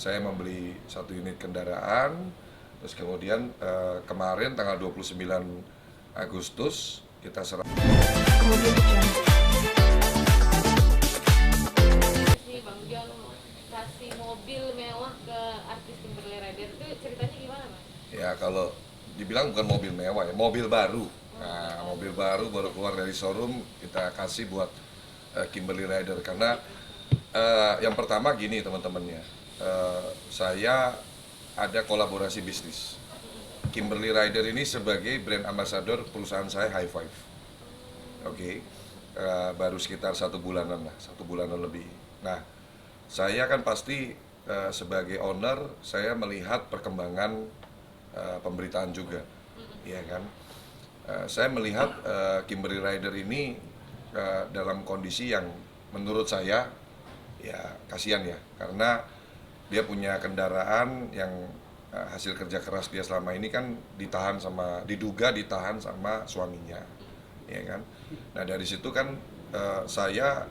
saya membeli satu unit kendaraan, terus kemudian kemarin tanggal 29 Agustus kita serah. Si Bang Jon kasih mobil mewah ke artis Kimberly Ryder itu ceritanya gimana, Mas? Ya kalau dibilang bukan mobil mewah ya, mobil baru. Nah, mobil baru keluar dari showroom kita kasih buat Kimberly Ryder karena yang pertama gini teman-temannya, saya ada kolaborasi bisnis. Kimberly Ryder ini sebagai brand ambassador perusahaan saya High Five. Oke, baru sekitar 1 bulanan lah, 1 bulanan lebih. Nah, saya kan pasti sebagai owner saya melihat perkembangan pemberitaan juga, ya kan. Saya melihat Kimberly Ryder ini dalam kondisi yang menurut saya ya kasihan ya, karena dia punya kendaraan yang hasil kerja keras dia selama ini kan diduga ditahan sama suaminya, ya kan. Nah dari situ kan saya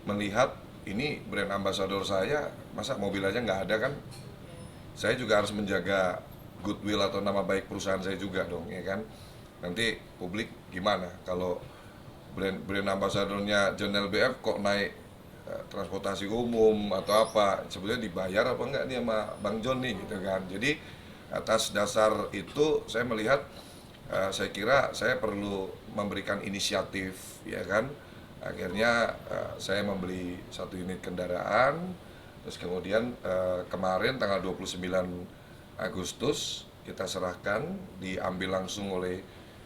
melihat ini brand ambassador saya, masa mobil aja nggak ada kan. Saya juga harus menjaga goodwill atau nama baik perusahaan saya juga dong, ya kan. Nanti publik gimana kalau brand ambasadornya John LBF kok naik transportasi umum atau apa, sebenarnya dibayar apa enggak nih sama Bang John nih gitu kan. Jadi atas dasar itu saya melihat saya kira saya perlu memberikan inisiatif, ya kan. Akhirnya saya membeli satu unit kendaraan, terus kemudian kemarin tanggal 29 Agustus kita serahkan, diambil langsung oleh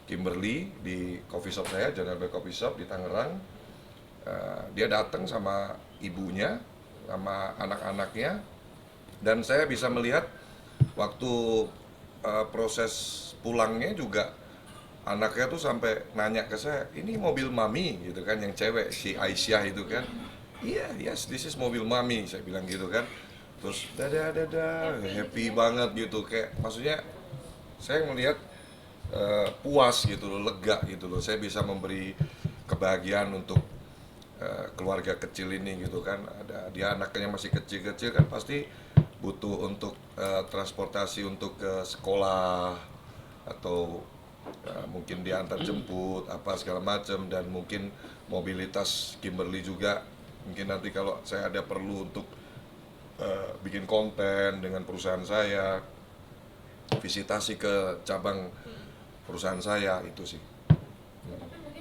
Kimberly di coffee shop saya, John LBF Coffee Shop di Tangerang. Dia datang sama ibunya, sama anak-anaknya, dan saya bisa melihat waktu proses pulangnya juga anaknya tuh sampai nanya ke saya, ini mobil mami gitu kan, yang cewek si Aisyah itu kan. Iya, yes, this is mobil mami, saya bilang gitu kan. Terus dadah happy banget gitu, kayak maksudnya saya melihat puas gitu loh, lega gitu loh, saya bisa memberi kebahagiaan untuk keluarga kecil ini gitu kan. Ada dia anaknya masih kecil-kecil kan, pasti butuh untuk transportasi untuk ke sekolah atau mungkin diantar jemput apa segala macam, dan mungkin mobilitas Kimberly juga mungkin nanti kalau saya ada perlu untuk bikin konten dengan perusahaan saya, visitasi ke cabang perusahaan saya itu sih. Tapi mungkin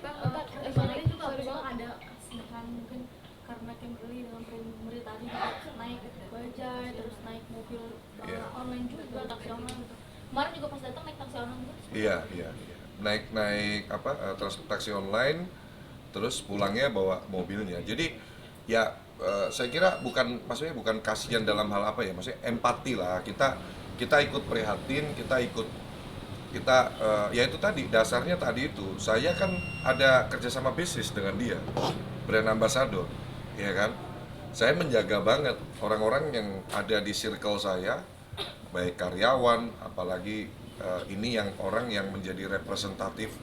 Kimberly juga bilang ada kesalahan mungkin karena Kimberly dengan pemberitaan juga naik bajai, terus naik mobil online juga, taksi online gitu. Kemarin juga pas datang naik taksi online juga. Iya. Naik apa taksi online, terus pulangnya bawa mobilnya. Jadi ya saya kira maksudnya bukan kasihan dalam hal apa ya, maksudnya empati lah. Kita ikut prihatin, kita ya itu tadi dasarnya tadi itu saya kan ada kerjasama bisnis dengan dia, brand ambassador, ya kan. Saya menjaga banget orang-orang yang ada di circle saya, baik karyawan, apalagi ini yang orang yang menjadi representatif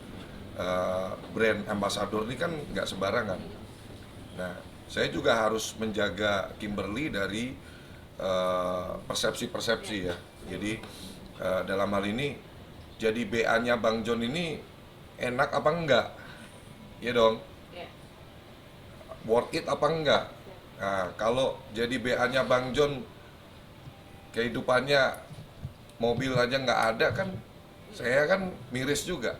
brand ambassador ini kan nggak sembarangan. Nah, saya juga harus menjaga Kimberly dari persepsi-persepsi ya. Jadi dalam hal ini jadi BA-nya Bang John ini enak apa enggak? Ya dong. Worth it apa enggak? Nah, kalau jadi BA-nya Bang John kehidupannya mobil aja nggak ada kan, saya kan miris juga.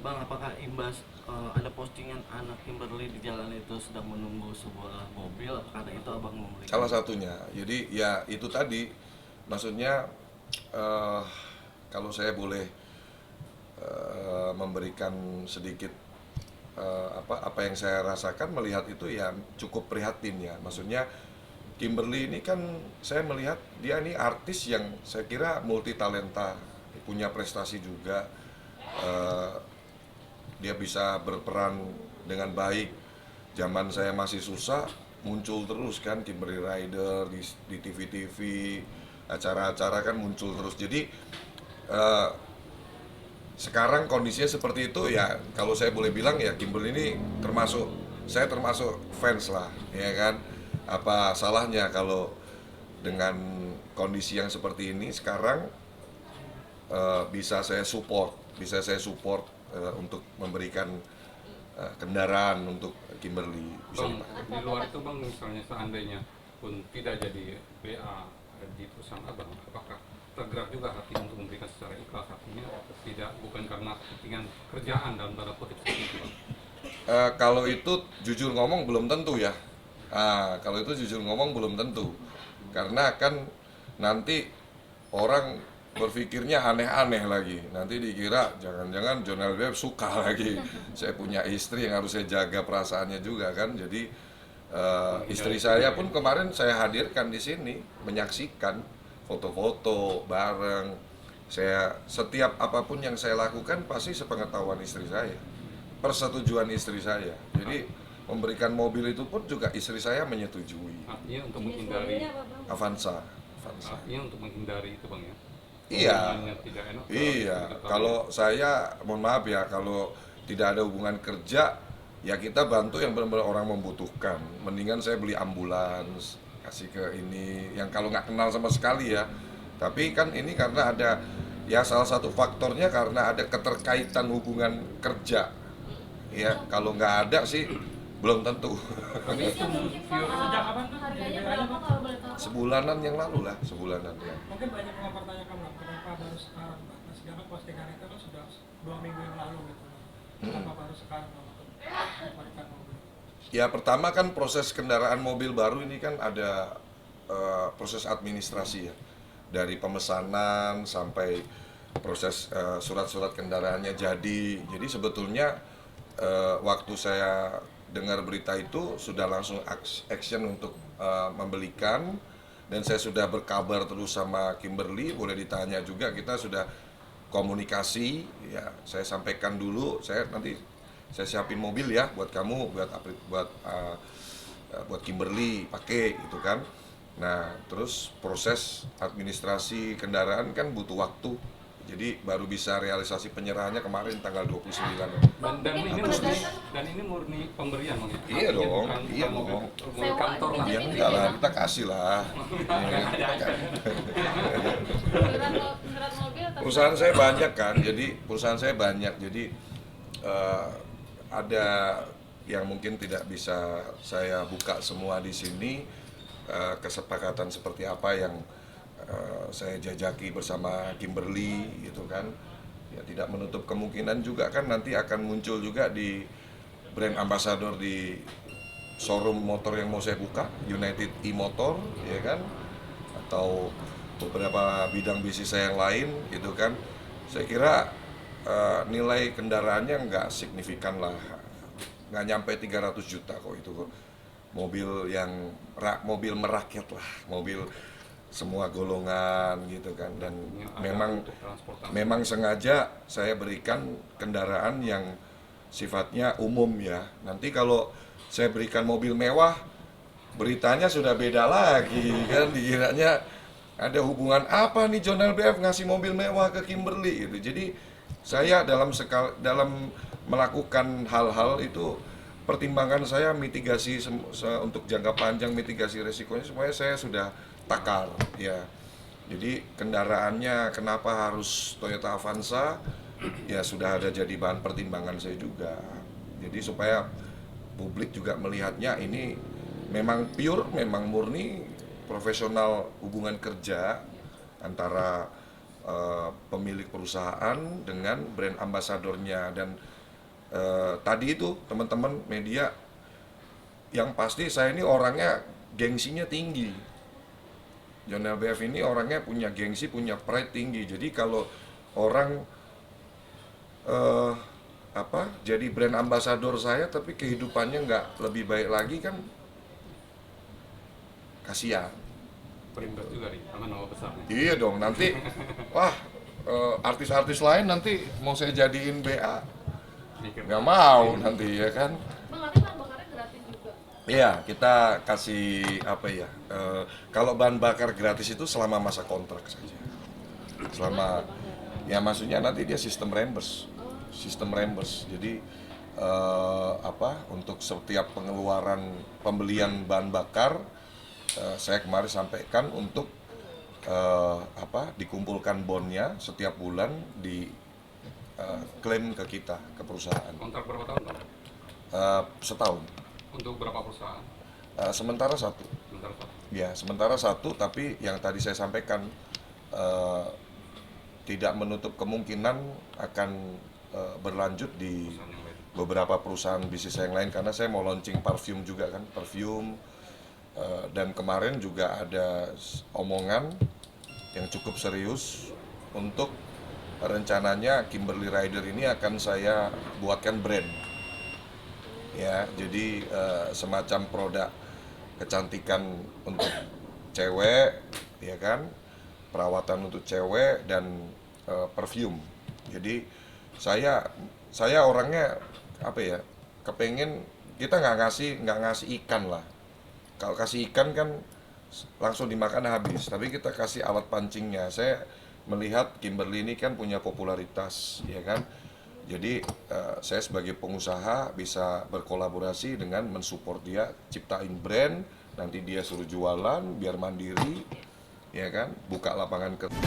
Bang, apakah imbas ada postingan anak Kimberly di jalan itu sedang menunggu sebuah mobil, karena itu abang membeli? Salah satunya. Jadi ya itu tadi, maksudnya kalau saya boleh memberikan sedikit apa yang saya rasakan melihat itu ya cukup prihatin ya. Maksudnya Kimberly ini kan saya melihat dia ini artis yang saya kira multi talenta, punya prestasi juga. Dia bisa berperan dengan baik. Zaman saya masih susah, muncul terus kan Kimberly Ryder di TV-TV, acara-acara kan muncul terus. Jadi sekarang kondisinya seperti itu ya, kalau saya boleh bilang ya Kimberly ini saya termasuk fans lah, ya kan. Apa salahnya kalau dengan kondisi yang seperti ini sekarang bisa saya support untuk memberikan kendaraan untuk Kimberly. Bisa Bang, dipakai. di luar itu bang, misalnya seandainya pun tidak jadi BA di perusahaan abang, apakah tergerak juga hati untuk memberikan secara ikhlas hatinya atau tidak, bukan karena kepentingan kerjaan dalam tanda kutip seperti itu bang? Kalau itu jujur ngomong belum tentu ya. Kalau itu jujur ngomong belum tentu, karena kan nanti orang berpikirnya aneh-aneh lagi. Nanti dikira jangan-jangan John LBF suka lagi. Saya punya istri yang harus saya jaga perasaannya juga kan. Jadi istri saya pun kemarin saya hadirkan di sini menyaksikan foto-foto bareng. Setiap apapun yang saya lakukan pasti sepengetahuan istri saya, persetujuan istri saya. Jadi memberikan mobil itu pun juga istri saya menyetujui. Artinya untuk Jenis menghindari, mobilnya apa bang? Avanza. artinya untuk menghindari itu bang ya? Iya. Hubungannya tidak enak. Iya, kalau saya mohon maaf ya, kalau tidak ada hubungan kerja ya kita bantu yang benar-benar orang membutuhkan. Mendingan saya beli ambulans, kasih ke ini yang kalau nggak kenal sama sekali ya. Tapi kan ini karena ada ya salah satu faktornya karena ada keterkaitan hubungan kerja. Ya, kalau nggak ada sih belum tentu. Jenisnya mungkin Pak, Sejak kapan tuh harganya jadi berapa BA-nya? kalau boleh tahu? Sebulanan yang lalu lah, sebulanan ya. Mungkin banyak yang mempertanyakan Bang, kenapa baru sekarang Bang? Nah, sedangkan postingan itu kan sudah 2 minggu yang lalu gitu Bang. Kenapa baru sekarang Bang untuk memberikan mobil? Ya pertama kan proses kendaraan mobil baru ini kan ada proses administrasi ya, dari pemesanan sampai proses surat-surat kendaraannya jadi. Jadi sebetulnya waktu saya dengar berita itu sudah langsung action untuk membelikan, dan saya sudah berkabar terus sama Kimberly, boleh ditanya juga, kita sudah komunikasi ya. Saya sampaikan dulu, saya siapin mobil ya buat kamu, buat Kimberly pakai gitu kan. Nah, terus proses administrasi kendaraan kan butuh waktu. Jadi baru bisa realisasi penyerahannya kemarin tanggal 29. Dan ini murni pemberian bang ya? Iya Artinya dong, bukan iya mobil dong. kantor lah. Ya enggak lah, kita kasih lah. Surat mobil atau Perusahaan saya banyak kan, jadi ada yang mungkin tidak bisa saya buka semua di sini, kesepakatan seperti apa yang saya jajaki bersama Kimberly gitu kan. Ya tidak menutup kemungkinan juga kan nanti akan muncul juga di brand ambassador di showroom motor yang mau saya buka, United E-Motor ya kan, atau beberapa bidang bisnis saya yang lain gitu kan. Saya kira nilai kendaraannya nggak signifikan lah, nggak nyampe 300 juta kok itu kok. Mobil merakyat lah, mobil semua golongan gitu kan. Dan memang sengaja saya berikan kendaraan yang sifatnya umum ya. Nanti kalau saya berikan mobil mewah, beritanya sudah beda lagi kan, dikiranya ada hubungan apa nih John LBF ngasih mobil mewah ke Kimberly gitu. Jadi saya dalam melakukan hal-hal itu, pertimbangan saya mitigasi untuk jangka panjang, mitigasi resikonya semuanya saya sudah takar ya. Jadi kendaraannya kenapa harus Toyota Avanza ya sudah ada jadi bahan pertimbangan saya juga. Jadi supaya publik juga melihatnya ini memang pure, memang murni profesional hubungan kerja antara pemilik perusahaan dengan brand ambasadornya. Dan tadi itu teman-teman media, yang pasti saya ini orangnya gengsinya tinggi. John LBF ini orangnya punya gengsi, punya pride tinggi. Jadi kalau orang jadi brand ambasador saya tapi kehidupannya nggak lebih baik lagi kan kasihan. Berimbas juga nih sama nama besarnya. Iya dong, nanti wah artis-artis lain nanti mau saya jadiin BA nggak mau nanti ya kan. Bang, nanti bahan bakarnya gratis juga. Iya, kita kasih apa ya, kalau bahan bakar gratis itu selama masa kontrak saja. Selama, ya maksudnya nanti dia sistem reimburse. Jadi untuk setiap pengeluaran pembelian bahan bakar saya kemarin sampaikan untuk dikumpulkan bondnya setiap bulan di klaim ke kita, ke perusahaan. Kontrak berapa tahun, Pak? Setahun. Untuk berapa perusahaan? Sementara satu. Sebentar, Pak. Ya, sementara satu, tapi yang tadi saya sampaikan tidak menutup kemungkinan akan berlanjut di Perusahaan yang lain. beberapa perusahaan bisnis saya yang lain, karena saya mau launching parfum juga kan, parfum. Dan kemarin juga ada omongan yang cukup serius untuk rencananya Kimberly Rider ini akan saya buatkan brand. Ya, jadi semacam produk kecantikan untuk cewek, ya kan, perawatan untuk cewek dan parfum. Jadi saya orangnya apa ya, kepengen kita nggak ngasih ikan lah. Kalau kasih ikan kan langsung dimakan habis, tapi kita kasih alat pancingnya. Saya melihat Kimberly ini kan punya popularitas, ya kan. Jadi saya sebagai pengusaha bisa berkolaborasi dengan mensupport dia, ciptain brand, nanti dia suruh jualan biar mandiri, ya kan, buka lapangan kerja.